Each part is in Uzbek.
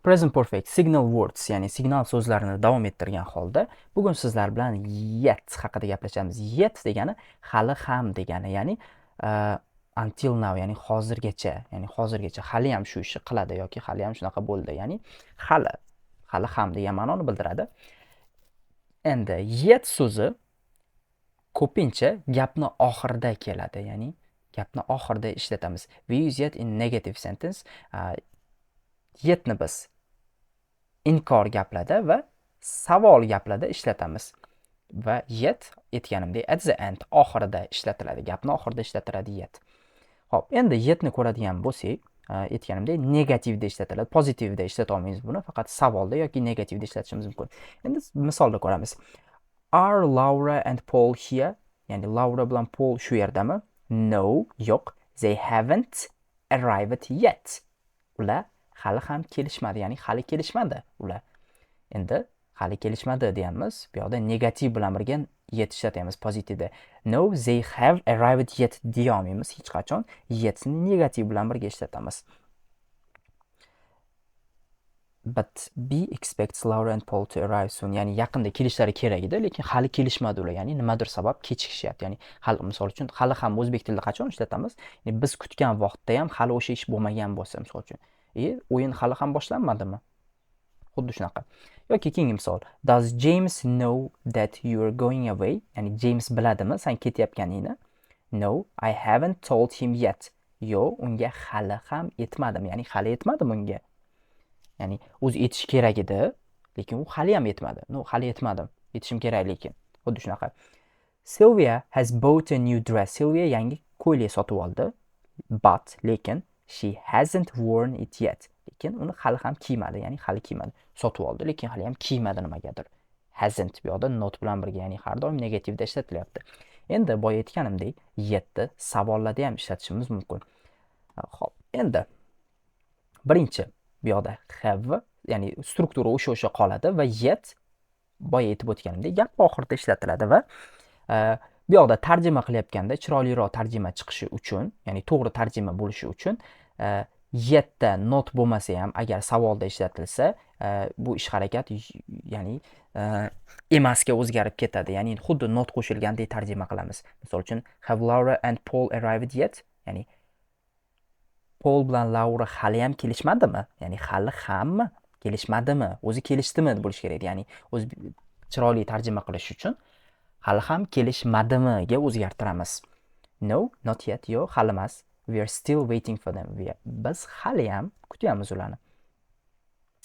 Present perfect signal words, ya'ni signal so'zlarini davom ettirgan holda bugun sizlar bilan yet haqida gaplashamiz. Yet degani hali ham degani, ya'ni until now, ya'ni hozirgacha hali ham shu ishni qiladi yoki hali ham shunaqa bo'ldi, ya'ni hali ham degan ma'noni bildiradi. Endi yet so'zi ko'pincha gapni oxirida keladi, ya'ni gapni oxirida ishlatamiz. We use yet in negative sentence. Yetni biz inkor gaplarda va savol gaplarda ishlatamiz. Va yet aytganimdek at the end, oxirida ishlatiladi, gapni oxirida ishlatiladi yet. Xo'p, endi yetni ko'radigan bo'lsak, aytganimdek negativda ishlatiladi, pozitivda ishlata olmaymiz buni, faqat savolda yoki negativda ishlatishimiz mumkin. Endi misolda ko'ramiz. Are Laura and Paul here? Ya'ni Laura bilan Paul shu yerdami? No, yo'q. They haven't arrived yet. Ular hali ham kelishmadi, ya'ni hali kelishmadi ular. Endi hali kelishmadi deyamiz. Bu yoqda negativ bilan birga yet ishlatamiz pozitivda. No, they have arrived yet deya olmaymiz hech qachon. Yetni negativ bilan birga ishlatamiz. But B expects Laura and Paul to arrive soon. Ya'ni yaqinda kelishlari kerak edi, lekin hali kelishmadi ular. Ya'ni nimadir sabab kechikishyapti. Ya'ni hali, misol uchun, hali ham o'zbek tilida qachon ishlatamiz? Ya'ni biz kutgan vaqtda ham hali o'sha ish bo'lmagan bo'lsa, misol uchun. O'yin hali ham boshlanmadimi? Xuddi shunaqa. Yoki keyingi misol. Does James know that you are going away? Ya'ni James biladimi sen ketayotganingni? No, I haven't told him yet. Yo'q, unga hali ham aytmadim. Ya'ni hali aytmadim unga. Ya'ni o'zi aytish kerak edi, lekin u hali ham aytmadi. No, hali aytmadim. Aytishim kerak lekin. Xuddi shunaqa. Sylvia has bought a new dress. Sylvia yangi ko'ylak sotib oldi. But lekin she hasn't worn it yet. Lekin uni hali ham kiymadi, ya'ni hali kiymadi. Sotib oldi, lekin hali ham kiymadi nimagadir. Hasn't bu yoqda not bilan birga, ya'ni har doim negativda ishlatilyapti. Endi boya aytganimdek, yetni savollarda ham ishlatishimiz mumkin. Xo'p, endi birinchi bu yoqda have, ya'ni struktura o'sha qoladi va yet boya aytib o'tganimdek gap oxirida ishlatiladi va bu yoqda tarjima qilayotganda chiroyliroq tarjima chiqishi uchun, ya'ni to'g'ri tarjima bo'lishi uchun yetda not bo'lmasa ham agar savolda ishlatilsa, bu ish harakat ya'ni emasga o'zgarib ketadi. Ya'ni xuddi not qo'shilgandek tarjima qilamiz. Misol uchun, have Laura and Paul arrived yet? Ya'ni Paul bilan Laura hali ham kelishmadimi? Ya'ni hali hammi kelishmadimi? O'zi kelishdimi bo'lish kerak. Ya'ni o'zi chiroyli tarjima qilish uchun hali ham kelishmadimiga o'zgartiramiz. No, not yet. Yo'q, hali emas. We are still waiting for them. Biz hali ham kutyapmiz ularni.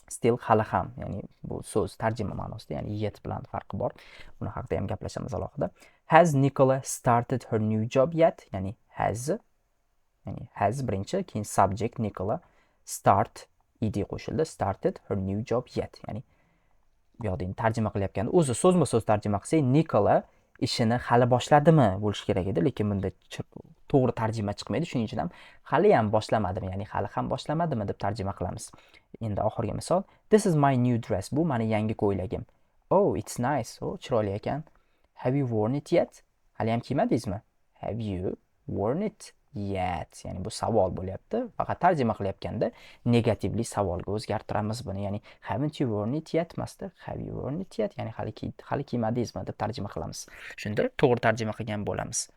Still hali ham, ya'ni bu so'z tarjima ma'nosida, ya'ni yet bilan farqi bor. Buni haqida ham gaplashamiz alohida. Has Nicola started her new job yet? Ya'ni has birinchi, keyin subject Nicola, start ed qo'shildi, started her new job yet. Ya'ni bu yoqda tarjima qilyapganda o'zi so'zma-so'z tarjima qilsak, Nicola ishini hali boshladimi bo'lish kerak edi, lekin bunda to'g'ri tarjima chiqmaydi. Shuning uchun ham hali ham boshlamadimi, ya'ni hali ham boshlamadimi deb tarjima qilamiz. Endi oxirgi misol. This is my new dress. Bu meni yangi ko'ylagim. Oh, it's nice. Oh, chiroyli ekan. Have you worn it yet? Hali ham kiymadingizmi? Have you worn it yet? Ya'ni bu savol bo'lyapti. Faqat tarjima qilyapganda negativli savolga o'zgartiramiz buni. Ya'ni haven't you worn it yet emasdi. Have you worn it yet? Ya'ni hali kiymadingizmi deb tarjima qilamiz. Shunda to'g'ri tarjima qilgan bo'lamiz.